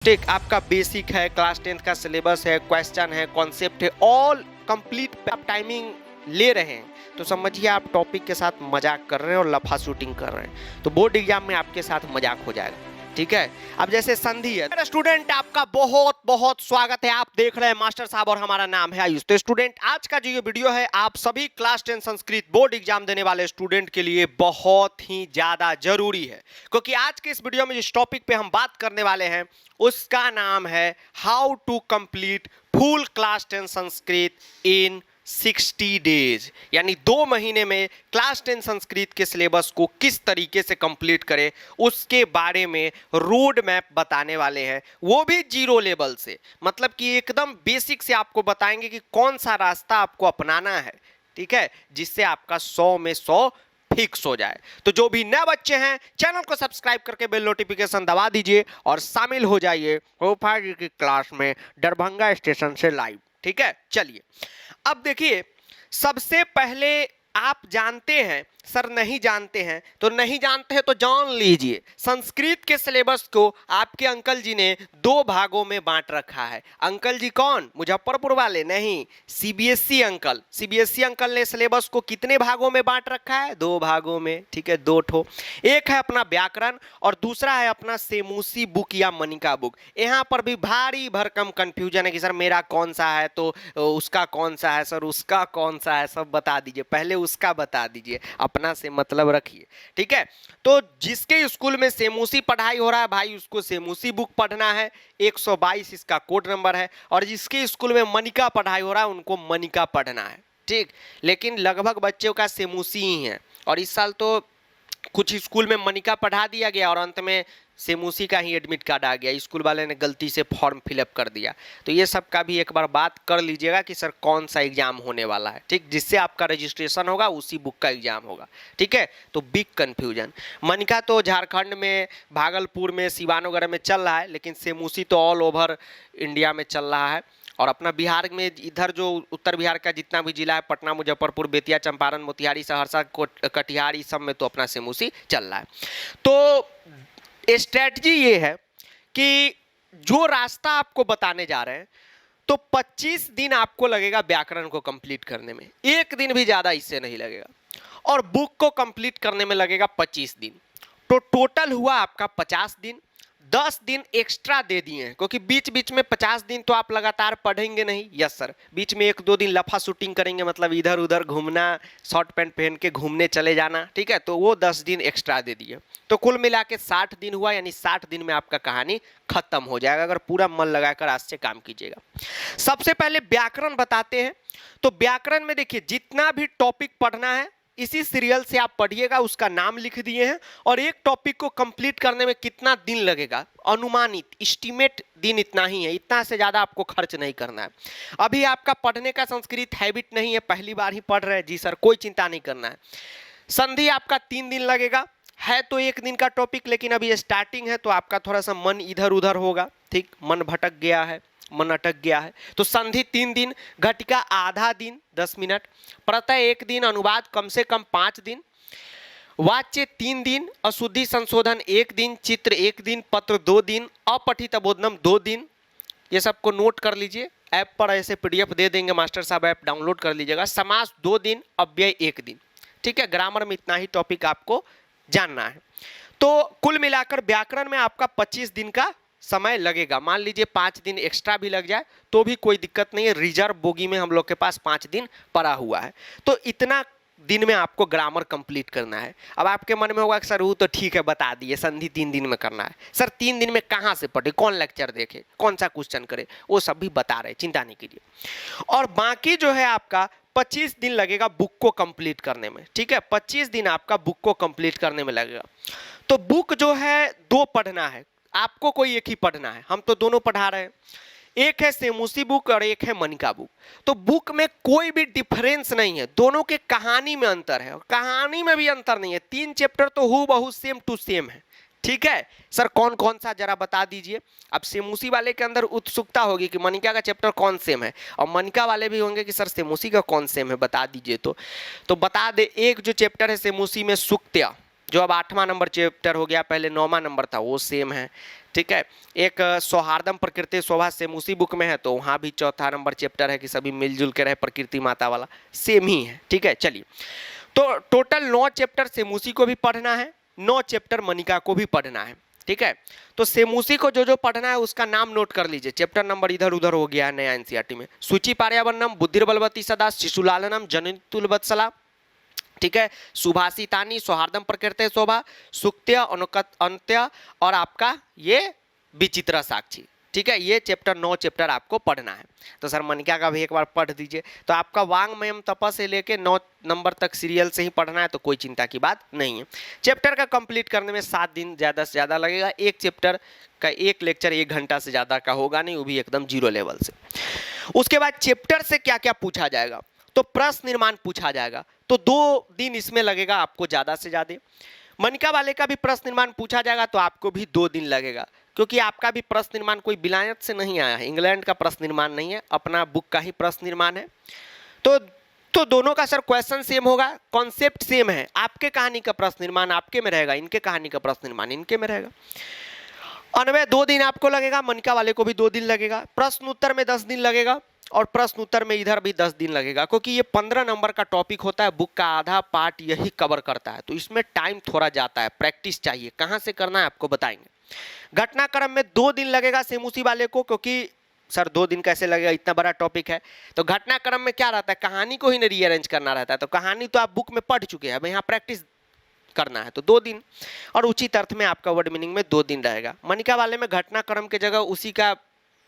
ठीक, आपका बेसिक है, क्लास 10th का सिलेबस है, क्वेश्चन है, कॉन्सेप्ट है, ऑल कंप्लीट पे आप टाइमिंग ले रहे हैं तो समझिए आप टॉपिक के साथ मजाक कर रहे हैं और लफा शूटिंग कर रहे हैं, तो बोर्ड एग्जाम में आपके साथ मजाक हो जाएगा। ठीक है, अब जैसे संधि है, मेरा स्टूडेंट आपका बहुत बहुत स्वागत है। आप देख रहे हैं मास्टर साहब और हमारा नाम है आयुष। तो स्टूडेंट, आज का जो ये वीडियो है आप सभी क्लास 10 संस्कृत बोर्ड एग्जाम देने वाले स्टूडेंट के लिए बहुत ही ज्यादा जरूरी है, क्योंकि आज के इस वीडियो में जिस टॉपिक पे हम बात करने वाले हैं उसका नाम है how to complete full class 10 Sanskrit in 60 days, यानी 2 महीने में क्लास 10 संस्कृत के सिलेबस को किस तरीके से कंप्लीट करें उसके बारे में रोड मैप बताने वाले हैं, वो भी जीरो लेवल से। मतलब कि एकदम बेसिक से आपको बताएंगे कि कौन सा रास्ता आपको अपनाना है, ठीक है, जिससे आपका 100 में 100 फिक्स हो जाए। तो जो भी नए बच्चे हैं चैनल को सब्सक्राइब करके बेल नोटिफिकेशन दबा दीजिए और शामिल हो जाइए गोपाल जी की क्लास में दरभंगा स्टेशन से लाइव। ठीक है, चलिए अब देखिए, सबसे पहले आप जानते हैं, सर नहीं जानते हैं, तो नहीं जानते हैं तो जान लीजिए, संस्कृत के सिलेबस को आपके अंकल जी ने 2 भागों में बांट रखा है। अंकल जी कौन? मुजफ्फरपुर वाले नहीं, सीबीएसई अंकल। सीबीएसई अंकल ने सिलेबस को कितने भागों में बांट रखा है? 2 भागों में। ठीक है, 2 ठो। एक है अपना व्याकरण और दूसरा है अपना सेमूसी बुक या मनिका बुक। यहाँ पर भी भारी भरकम कंफ्यूजन है कि सर मेरा कौन सा है, तो उसका कौन सा है, सर उसका कौन सा है, सब बता दीजिए। पहले उसका बता दीजिए, अपना से मतलब रखिए। ठीक है, तो जिसके स्कूल में सेमूसी पढ़ाई हो रहा है भाई उसको सेमूसी बुक पढ़ना है, 122 इसका कोड नंबर है, और जिसके स्कूल में मनिका पढ़ाई हो रहा है उनको मनिका पढ़ना है। ठीक, लेकिन लगभग बच्चों का सेमूसी ही है, और इस साल तो कुछ स्कूल में मनिका पढ़ा दिया गया और अंत में सेमूसी का ही एडमिट कार्ड आ गया, स्कूल वाले ने गलती से फॉर्म फिलअप कर दिया। तो ये सब का भी एक बार बात कर लीजिएगा कि सर कौन सा एग्जाम होने वाला है, ठीक, जिससे आपका रजिस्ट्रेशन होगा उसी बुक का एग्जाम होगा। ठीक है, तो बिग कन्फ्यूजन। मनिका तो झारखंड में, भागलपुर में, सिवान वगैरह में चल रहा है, लेकिन सेमूसी तो ऑल ओवर इंडिया में चल रहा है। और अपना बिहार में इधर जो उत्तर बिहार का जितना भी जिला है, पटना, मुजफ्फरपुर, बेतिया, चंपारण, मोतिहारी, सहरसा, कटिहार, इस सब में तो अपना सेमूसी चल रहा है। तो स्ट्रेटजी ये है कि जो रास्ता आपको बताने जा रहे हैं, तो 25 दिन आपको लगेगा व्याकरण को कंप्लीट करने में, 1 दिन भी ज़्यादा इससे नहीं लगेगा, और बुक को कंप्लीट करने में लगेगा 25 दिन। तो टोटल हुआ आपका 50 दिन। 10 दिन एक्स्ट्रा दे दिए हैं, क्योंकि बीच बीच में 50 दिन तो आप लगातार पढ़ेंगे नहीं। यस सर, बीच में 1-2 दिन लफा शूटिंग करेंगे, मतलब इधर उधर घूमना, शॉर्ट पैंट पहन के घूमने चले जाना। ठीक है, तो वो 10 दिन एक्स्ट्रा दे दिए, तो कुल मिला के 60 दिन हुआ, यानी 60 दिन में आपका कहानी खत्म हो जाएगा, अगर पूरा मन लगाकर आज से काम कीजिएगा। सबसे पहले व्याकरण बताते हैं। तो व्याकरण में देखिए, जितना भी टॉपिक पढ़ना है इसी सीरियल से आप पढ़िएगा, उसका नाम लिख दिए हैं, और एक टॉपिक को कंप्लीट करने में कितना दिन लगेगा, अनुमानित एस्टीमेट दिन इतना ही है, इतना से ज़्यादा आपको खर्च नहीं करना है। अभी आपका पढ़ने का संस्कृत हैबिट नहीं है, पहली बार ही पढ़ रहे हैं, जी सर कोई चिंता नहीं करना है। संधि आपका 3 दिन लगेगा, है तो 1 दिन का टॉपिक, लेकिन अभी स्टार्टिंग है तो आपका थोड़ा सा मन इधर उधर होगा। ठीक, मन भटक गया है, मन अटक गया है, तो संधि 3 दिन, घटिका आधा दिन 10 मिनट, प्रत्यय 1 दिन, अनुवाद कम से कम 5 दिन, वाच्य 3 दिन, अशुद्धि संशोधन 1 दिन, चित्र 1 दिन, पत्र 2 दिन, अपठित अबोधनम 2 दिन। ये सबको नोट कर लीजिए, ऐप पर ऐसे PDF दे देंगे, मास्टर साहब ऐप डाउनलोड कर लीजिएगा। समास 2 दिन, अव्यय 1 दिन। ठीक है, ग्रामर में इतना ही टॉपिक आपको जानना है। तो कुल मिलाकर व्याकरण में आपका 25 दिन का समय लगेगा। मान लीजिए 5 दिन एक्स्ट्रा भी लग जाए तो भी कोई दिक्कत नहीं है, रिजर्व बोगी में हम लोग के पास 5 दिन पड़ा हुआ है। तो इतना दिन में आपको ग्रामर कंप्लीट करना है। अब आपके मन में होगा कि सर वो तो ठीक है बता दिए, संधि 3 दिन में करना है। सर 3 दिन में कहाँ से पढ़े, कौन लेक्चर देखे, कौन सा क्वेश्चन करे, वो सब भी बता रहे, चिंता नहीं कीजिए। और बाकी जो है आपका 25 दिन लगेगा बुक को कंप्लीट करने में। ठीक है, 25 दिन आपका बुक को कंप्लीट करने में लगेगा। तो बुक जो है 2 पढ़ना है, आपको कोई एक ही पढ़ना है, हम तो दोनों पढ़ा रहे हैं। एक है सेमूसी बुक और एक है मनिका बुक। तो बुक में कोई भी डिफरेंस नहीं है, दोनों के कहानी में अंतर है, और कहानी में भी अंतर नहीं है। 3 चैप्टर तो हु बहु सेम टू सेम है। ठीक है, सर कौन कौन सा जरा बता दीजिए। अब सेमूसी वाले के अंदर उत्सुकता होगी कि मनिका का चैप्टर कौन सेम है, और मनिका वाले भी होंगे कि सर सेमूसी का कौन सेम है, बता दीजिए। तो बता दे, एक जो चैप्टर है सेमूसी में सुक्त्या, जो अब 8वां नंबर चैप्टर हो गया, पहले 9वां नंबर था, वो सेम है। ठीक है। एक सौहार्दम प्रकृति शोभा सेम उसी बुक में है, तो वहाँ भी चौथा नंबर चैप्टर है कि सभी मिलजुल के रहे प्रकृति माता वाला, सेम ही है। ठीक है, चलिए तो टोटल 9 चैप्टर सेमूसी को भी पढ़ना है, 9 चैप्टर मनिका को भी पढ़ना है। ठीक है, तो सेमूसी को जो जो पढ़ना है उसका नाम नोट कर लीजिए। चैप्टर नंबर इधर उधर हो गया है नया एनसीईआरटी में। सूची पार्यावरणम, बुद्धिर्बलवती सदा, शिशुलालनम, जननितुलवत्सला, ठीक है, सुभाषितानी, सौहार्दम प्रकृति शोभा, सुक्त्य, अंत्य और आपका ये विचित्र साक्षी। ठीक है, ये चैप्टर 9 चैप्टर आपको पढ़ना है। तो सर मनिका का भी एक बार पढ़ दीजिए। तो आपका वांग्मयम तप से लेके 9 नंबर तक सीरियल से ही पढ़ना है, तो कोई चिंता की बात नहीं है। चैप्टर का कंप्लीट करने में 7 दिन ज़्यादा से ज़्यादा लगेगा। एक चैप्टर का एक लेक्चर 1 घंटा से ज़्यादा का होगा नहीं, वो भी एकदम 0 लेवल से। उसके बाद चैप्टर से क्या क्या पूछा जाएगा, तो प्रश्न निर्माण पूछा जाएगा, तो 2 दिन इसमें लगेगा आपको ज़्यादा से ज़्यादा। मनिका वाले का भी प्रश्न निर्माण पूछा जाएगा तो आपको भी 2 दिन लगेगा, क्योंकि आपका भी प्रश्न निर्माण कोई विलायत से नहीं आया है, इंग्लैंड का प्रश्न निर्माण नहीं है, अपना बुक का ही प्रश्न निर्माण है। तो दोनों का सर क्वेश्चन सेम होगा, कॉन्सेप्ट सेम है। आपके कहानी का प्रश्न निर्माण आपके में रहेगा, इनके कहानी का प्रश्न निर्माण इनके में रहेगा। अन्वय 2 दिन आपको लगेगा, मनिका वाले को भी 2 दिन लगेगा। प्रश्न उत्तर में 10 दिन लगेगा और प्रश्न उत्तर में इधर भी 10 दिन लगेगा, क्योंकि ये 15 नंबर का टॉपिक होता है, बुक का आधा पार्ट यही कवर करता है, तो इसमें टाइम थोड़ा जाता है, प्रैक्टिस चाहिए। कहाँ से करना है आपको बताएंगे। घटनाक्रम में 2 दिन लगेगा सेमूसी वाले को, क्योंकि सर 2 दिन कैसे लगेगा, इतना बड़ा टॉपिक है। तो घटनाक्रम में क्या रहता है, कहानी को ही नहीं रीअरेंज करना रहता है, तो कहानी तो आप बुक में पढ़ चुके हैं, अब यहाँ प्रैक्टिस करना है, तो 2 दिन। और उचित अर्थ में आपका वर्ड मीनिंग में 2 दिन रहेगा। मनिका वाले में घटनाक्रम के जगह उसी का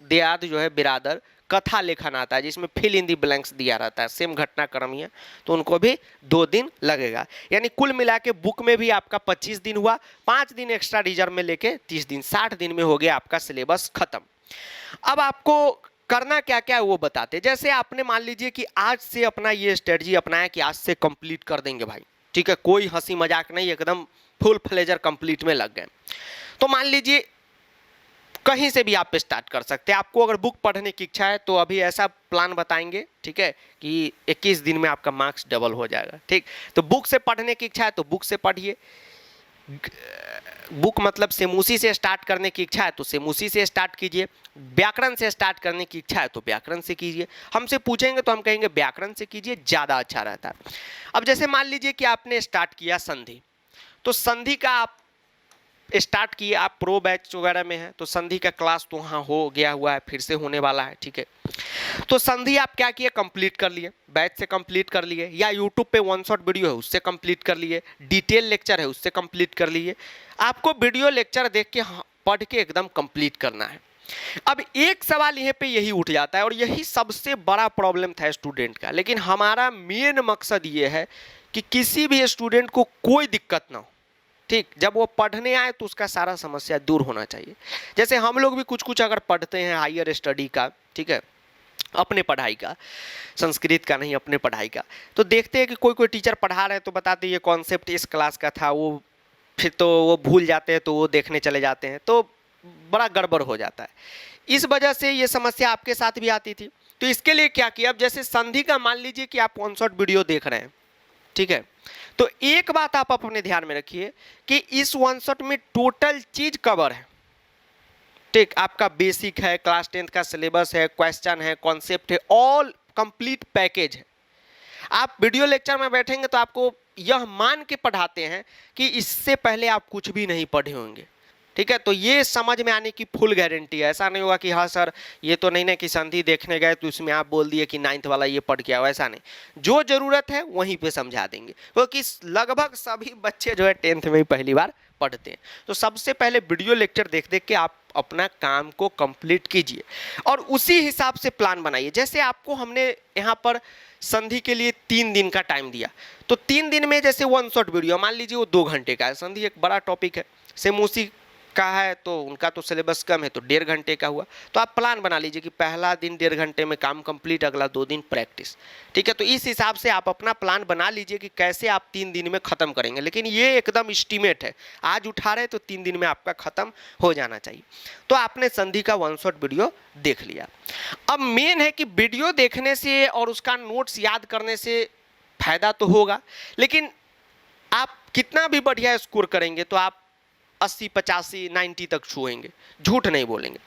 देयाद जो है बिरादर कथा लेखन आता है, जिसमें फिल इन दी ब्लैंक्स दिया रहता है, सेम घटनाक्रम ही है, तो उनको भी 2 दिन लगेगा। यानी कुल मिला के बुक में भी आपका 25 दिन हुआ, 5 दिन एक्स्ट्रा रिजर्व में लेके 30 दिन, 60 दिन में हो गया आपका सिलेबस खत्म। अब आपको करना क्या क्या है वो बताते। जैसे आपने मान लीजिए कि आज से अपना ये स्ट्रेटजी अपनाया कि आज से कंप्लीट कर देंगे भाई, ठीक है, कोई हंसी मजाक नहीं, एकदम फुल फ्लेजर कंप्लीट में लग गए। तो मान लीजिए कहीं से भी आप स्टार्ट कर सकते हैं। आपको अगर बुक पढ़ने की इच्छा है तो अभी ऐसा प्लान बताएंगे, ठीक है, कि 21 दिन में आपका मार्क्स डबल हो जाएगा। ठीक, तो बुक से पढ़ने की इच्छा है तो बुक से पढ़िए। बुक मतलब सेमूसी से स्टार्ट करने की इच्छा है तो सेमूसी से स्टार्ट कीजिए। व्याकरण से स्टार्ट करने की इच्छा है तो व्याकरण से कीजिए। हमसे पूछेंगे तो हम कहेंगे व्याकरण से कीजिए, ज़्यादा अच्छा रहता है। अब जैसे मान लीजिए कि आपने स्टार्ट किया संधि, तो संधि का आप स्टार्ट किए, आप प्रो बैच वगैरह में है तो संधि का क्लास तो वहाँ हो गया हुआ है, फिर से होने वाला है। ठीक है, तो संधि आप क्या किए, कंप्लीट कर लिए, बैच से कंप्लीट कर लिए, या यूट्यूब पे 1 शॉट वीडियो है उससे कंप्लीट कर लिए, डिटेल लेक्चर है उससे कंप्लीट कर लिए। आपको वीडियो लेक्चर देख के पढ़ के एकदम कंप्लीट करना है। अब एक सवाल यहाँ पे यही उठ जाता है, और यही सबसे बड़ा प्रॉब्लम था स्टूडेंट का, लेकिन हमारा मेन मकसद ये है कि किसी भी स्टूडेंट को कोई दिक्कत ना हो। ठीक, जब वो पढ़ने आए तो उसका सारा समस्या दूर होना चाहिए। जैसे हम लोग भी कुछ कुछ अगर पढ़ते हैं हायर स्टडी का, ठीक है, अपने पढ़ाई का, संस्कृत का नहीं अपने पढ़ाई का, तो देखते हैं कि कोई कोई टीचर पढ़ा रहे हैं तो बताते हैं ये कॉन्सेप्ट इस क्लास का था, वो फिर तो वो भूल जाते हैं, तो वो देखने चले जाते हैं, तो बड़ा गड़बड़ हो जाता है। इस वजह से ये समस्या आपके साथ भी आती थी। तो इसके लिए क्या किया, अब जैसे संधि का मान लीजिए कि आप 1 शॉट वीडियो देख रहे हैं, ठीक है, तो एक बात आप अपने ध्यान में रखिए कि इस 1 शॉट में टोटल चीज कवर है। ठीक, आपका बेसिक है, क्लास 10 का सिलेबस है, क्वेश्चन है, कॉन्सेप्ट है, ऑल कंप्लीट पैकेज है। आप वीडियो लेक्चर में बैठेंगे तो आपको यह मान के पढ़ाते हैं कि इससे पहले आप कुछ भी नहीं पढ़े होंगे। ठीक है, तो ये समझ में आने की फुल गारंटी है। ऐसा नहीं होगा कि हाँ सर ये तो नहीं ना कि संधि देखने गए तो उसमें आप बोल दिए कि 9th वाला ये पढ़ के आओ, ऐसा नहीं। जो ज़रूरत है वहीं पे समझा देंगे, क्योंकि लगभग सभी बच्चे जो है 10th में ही पहली बार पढ़ते हैं। तो सबसे पहले वीडियो लेक्चर देख देख के आप अपना काम को कंप्लीट कीजिए और उसी हिसाब से प्लान बनाइए। जैसे आपको हमने यहाँ पर संधि के लिए 3 दिन का टाइम दिया, तो 3 दिन में जैसे 1 शॉट वीडियो मान लीजिए वो 2 घंटे का है। संधि एक बड़ा टॉपिक है, सेमूसी का है तो उनका तो सिलेबस कम है, तो 1.5 घंटे का हुआ। तो आप प्लान बना लीजिए कि पहला दिन 1.5 घंटे में काम कंप्लीट, अगला 2 दिन प्रैक्टिस। ठीक है, तो इस हिसाब से आप अपना प्लान बना लीजिए कि कैसे आप 3 दिन में ख़त्म करेंगे। लेकिन ये एकदम एस्टीमेट है, आज उठा रहे तो 3 दिन में आपका ख़त्म हो जाना चाहिए। तो आपने संधि का 1 शॉट वीडियो देख लिया। अब मेन है कि वीडियो देखने से और उसका नोट्स याद करने से फ़ायदा तो होगा, लेकिन आप कितना भी बढ़िया स्कोर करेंगे तो आप 80 85 90 तक छुएंगे, झूठ नहीं बोलेंगे।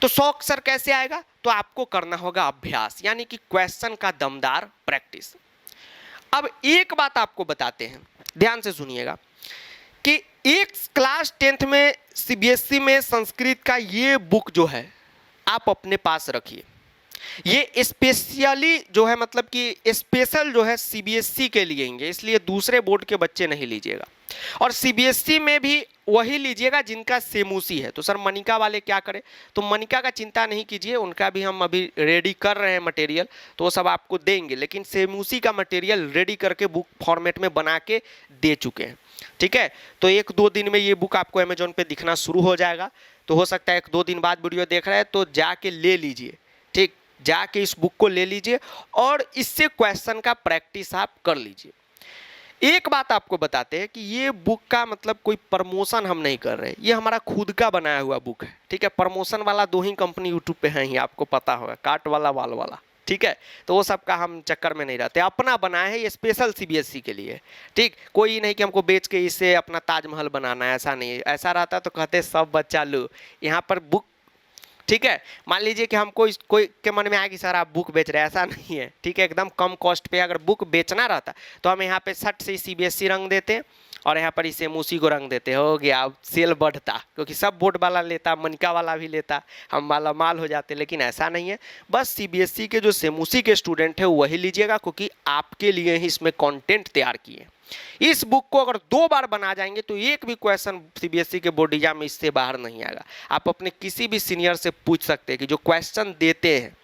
तो 100 अक्सर कैसे आएगा? तो आपको करना होगा अभ्यास, यानी कि क्वेश्चन का दमदार प्रैक्टिस। अब एक बात आपको बताते हैं, ध्यान से सुनिएगा कि एक क्लास 10th में सीबीएसई में संस्कृत का ये बुक जो है आप अपने पास रखिए। ये स्पेशली जो है, मतलब कि स्पेशल जो है सीबीएसई के लिए ही, इसलिए दूसरे बोर्ड के बच्चे नहीं लीजिएगा। और सीबीएसई में भी वही लीजिएगा जिनका सेमूसी है। तो सर मनिका वाले क्या करें? तो मनिका का चिंता नहीं कीजिए, उनका भी हम अभी रेडी कर रहे हैं मटेरियल, तो वो सब आपको देंगे। लेकिन सेमूसी का मटेरियल रेडी करके बुक फॉर्मेट में बना के दे चुके हैं, ठीक है। तो 1-2 दिन में ये बुक आपको अमेजोन पे दिखना शुरू हो जाएगा। तो हो सकता है 1-2 दिन बाद वीडियो देख रहे हैं तो जाके ले लीजिए, ठीक, जाके इस बुक को ले लीजिए और इससे क्वेश्चन का प्रैक्टिस आप कर लीजिए। एक बात आपको बताते हैं कि ये बुक का मतलब कोई प्रमोशन हम नहीं कर रहे, ये हमारा खुद का बनाया हुआ बुक है, ठीक है। प्रमोशन वाला 2 ही कंपनी यूट्यूब पे है ही, आपको पता होगा, काट वाला, वाल वाला, ठीक है। तो वो सब का हम चक्कर में नहीं रहते, अपना बनाए है ये स्पेशल सीबीएसई के लिए, ठीक। कोई नहीं कि हमको बेच के इसे अपना ताजमहल बनाना है, ऐसा नहीं है। ऐसा रहता तो कहते सब बच्चा लो, यहाँ पर बुक, ठीक है। मान लीजिए कि हमको कोई के मन में आया कि सर आप बुक बेच रहे हैं, ऐसा नहीं है, ठीक है। एकदम कम कॉस्ट पे अगर बुक बेचना रहता तो हम यहाँ पे सट से सीबीएसई रंग देते और यहाँ पर इसे मूसी को रंग देते, हो गया, अब सेल बढ़ता, क्योंकि सब बोर्ड वाला लेता, मनिका वाला भी लेता, हम माला माल हो जाते। लेकिन ऐसा नहीं है, बस सीबीएसई के जो सेमूसी के स्टूडेंट है वही लीजिएगा, क्योंकि आपके लिए ही इसमें कंटेंट तैयार किए। इस बुक को अगर 2 बार बना जाएंगे तो एक भी क्वेश्चन सीबीएसई के बोर्ड एग्जाम में इससे बाहर नहीं आएगा। आप अपने किसी भी सीनियर से पूछ सकते हैं कि जो क्वेश्चन देते हैं,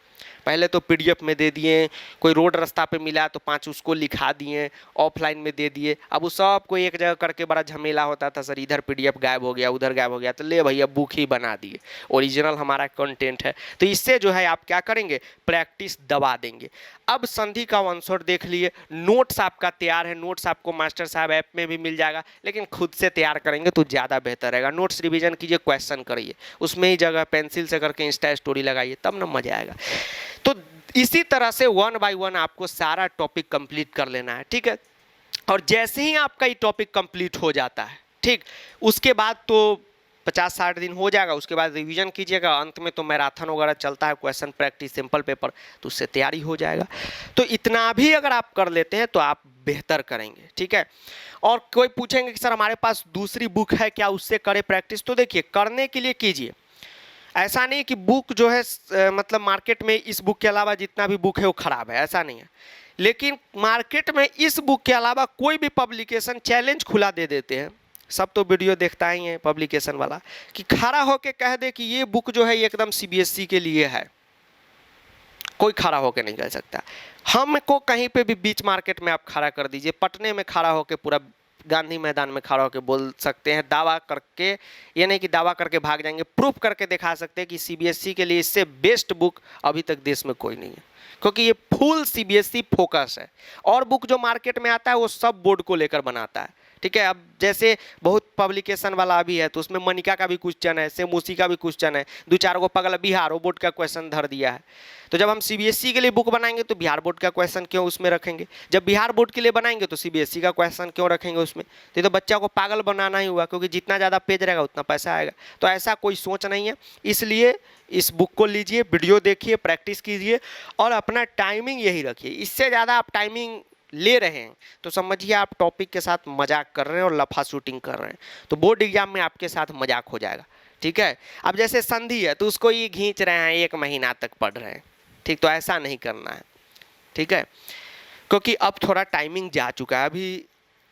पहले तो पीडीएफ में दे दिए, कोई रोड रास्ता पे मिला तो 5 उसको लिखा दिए, ऑफलाइन में दे दिए। अब उस सबको एक जगह करके बड़ा झमेला होता था, सर इधर पीडीएफ गायब हो गया, उधर गायब हो गया, तो ले भैया बुक ही बना दिए, ओरिजिनल हमारा कंटेंट है। तो इससे जो है आप क्या करेंगे, प्रैक्टिस दबा देंगे। अब संधि का वन शॉट देख लिए, नोट्स आपका तैयार है, नोट्स आपको मास्टर साहब ऐप में भी मिल जाएगा, लेकिन खुद से तैयार करेंगे तो ज़्यादा बेहतर रहेगा। नोट्स रिवीजन कीजिए, क्वेश्चन करिए, उसमें ही जगह पेंसिल से करके इंस्टा स्टोरी लगाइए, तब ना मजा आएगा। तो इसी तरह से 1 बाय 1 आपको सारा टॉपिक कंप्लीट कर लेना है, ठीक है। और जैसे ही आपका ये टॉपिक कंप्लीट हो जाता है, ठीक, उसके बाद तो 50-60 दिन हो जाएगा, उसके बाद रिवीजन कीजिएगा। अंत में तो मैराथन वगैरह चलता है, क्वेश्चन प्रैक्टिस, सिंपल पेपर, तो उससे तैयारी हो जाएगा। तो इतना भी अगर आप कर लेते हैं तो आप बेहतर करेंगे, ठीक है। और कोई पूछेंगे कि सर हमारे पास दूसरी बुक है क्या, उससे करें प्रैक्टिस? तो देखिए, करने के लिए कीजिए। ऐसा नहीं कि बुक जो है मतलब मार्केट में इस बुक के अलावा जितना भी बुक है वो खराब है, ऐसा नहीं है। लेकिन मार्केट में इस बुक के अलावा कोई भी पब्लिकेशन चैलेंज खुला दे देते हैं, सब तो वीडियो देखता ही है पब्लिकेशन वाला, कि खड़ा होके कह दे कि ये बुक जो है एकदम सीबीएसई के लिए है। कोई खड़ा होके नहीं कह सकता। हमको कहीं पे भी बीच मार्केट में आप खड़ा कर दीजिए, पटने में खड़ा होके, पूरा गांधी मैदान में खड़ा होकर बोल सकते हैं, दावा करके, ये नहीं कि दावा करके भाग जाएंगे, प्रूफ करके दिखा सकते हैं कि सीबीएसई के लिए इससे बेस्ट बुक अभी तक देश में कोई नहीं है, क्योंकि ये फुल सीबीएसई फोकस है। और बुक जो मार्केट में आता है वो सब बोर्ड को लेकर बनाता है, ठीक है। अब जैसे बहुत पब्लिकेशन वाला भी है तो उसमें मनिका का भी क्वेश्चन है, सेमूसी का भी क्वेश्चन है, 2-4 को पगला बिहार वो बोर्ड का क्वेश्चन धर दिया है। तो जब हम सीबीएसई के लिए बुक बनाएंगे तो बिहार बोर्ड का क्वेश्चन क्यों उसमें रखेंगे? जब बिहार बोर्ड के लिए बनाएंगे तो सीबीएसई का क्वेश्चन क्यों रखेंगे उसमें? तो बच्चा को पागल बनाना ही हुआ, क्योंकि जितना ज़्यादा पेज रहेगा उतना पैसा आएगा। तो ऐसा कोई सोच नहीं है, इसलिए इस बुक को लीजिए, वीडियो देखिए, प्रैक्टिस कीजिए और अपना टाइमिंग यही रखिए। इससे ज़्यादा आप टाइमिंग ले रहे हैं तो समझिए आप टॉपिक के साथ मजाक कर रहे हैं और लफा शूटिंग कर रहे हैं, तो बोर्ड एग्जाम में आपके साथ मजाक हो जाएगा, ठीक है। अब जैसे संधि है तो उसको ये खींच रहे हैं, 1 महीना तक पढ़ रहे हैं, ठीक, तो ऐसा नहीं करना है, ठीक है। क्योंकि अब थोड़ा टाइमिंग जा चुका है, अभी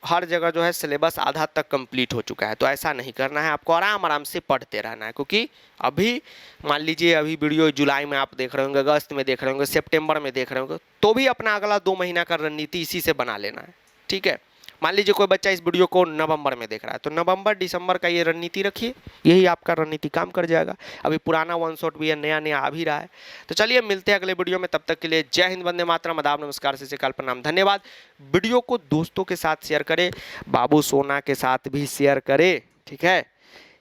हर जगह जो है सिलेबस आधा तक कंप्लीट हो चुका है, तो ऐसा नहीं करना है, आपको आराम आराम से पढ़ते रहना है। क्योंकि अभी मान लीजिए अभी वीडियो जुलाई में आप देख रहे होंगे, अगस्त में देख रहे होंगे, सितंबर में देख रहे होंगे, तो भी अपना अगला 2 महीना का रणनीति इसी से बना लेना है, ठीक है। मान लीजिए कोई बच्चा इस वीडियो को नवंबर में देख रहा है, तो नवंबर दिसंबर का ये रणनीति रखिए, यही आपका रणनीति काम कर जाएगा। अभी पुराना वन शॉट भी है, नया नया आ भी रहा है। तो चलिए मिलते हैं अगले वीडियो में, तब तक के लिए जय हिंद, वंदे मातरम, आदाब, नमस्कार, सत श्री अकाल, प्रणाम, धन्यवाद। वीडियो को दोस्तों के साथ शेयर करें, बाबू सोना के साथ भी शेयर करें, ठीक है।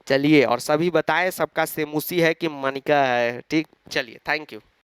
चलिए, और सभी बताएं सबका सेमूसी है कि मनिका है, ठीक। चलिए, थैंक यू।